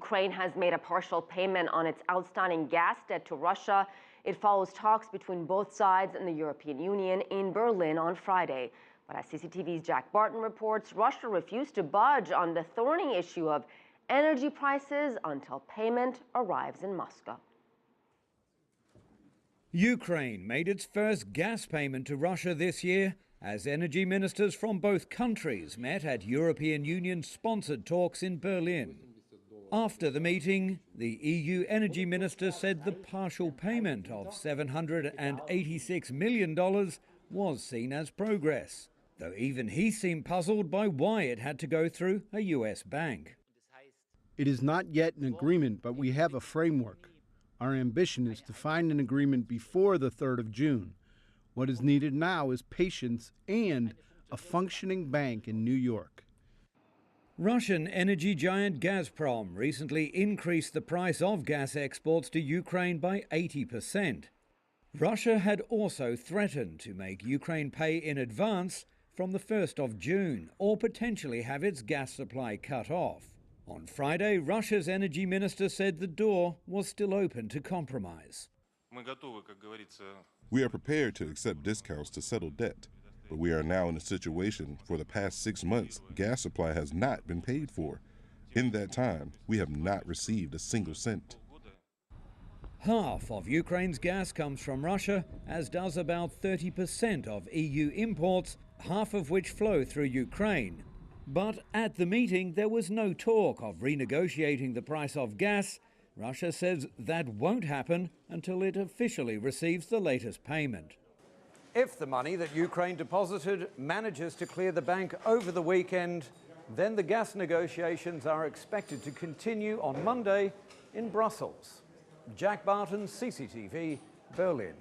Ukraine has made a partial payment on its outstanding gas debt to Russia. It follows talks between both sides and the European Union in Berlin on Friday. But as CCTV's Jack Barton reports, Russia refused to budge on the thorny issue of energy prices until payment arrives in Moscow. Ukraine made its first gas payment to Russia this year as energy ministers from both countries met at European Union-sponsored talks in Berlin. After the meeting, the EU energy minister said the partial payment of $786 million was seen as progress, though even he seemed puzzled by why it had to go through a US bank. It is not yet an agreement, but we have a framework. Our ambition is to find an agreement before the 3rd of June. What is needed now is patience and a functioning bank in New York. Russian energy giant Gazprom recently increased the price of gas exports to Ukraine by 80%. Russia had also threatened to make Ukraine pay in advance from the 1st of June or potentially have its gas supply cut off. On Friday, Russia's energy minister said the door was still open to compromise. We are prepared to accept discounts to settle debt, but we are now in a situation for the past 6 months, gas supply has not been paid for. In that time, we have not received a single cent. Half of Ukraine's gas comes from Russia, as does about 30% of EU imports, half of which flow through Ukraine. But at the meeting, there was no talk of renegotiating the price of gas. Russia says that won't happen until it officially receives the latest payment. If the money that Ukraine deposited manages to clear the bank over the weekend, then the gas negotiations are expected to continue on Monday in Brussels. Jack Barton, CCTV, Berlin.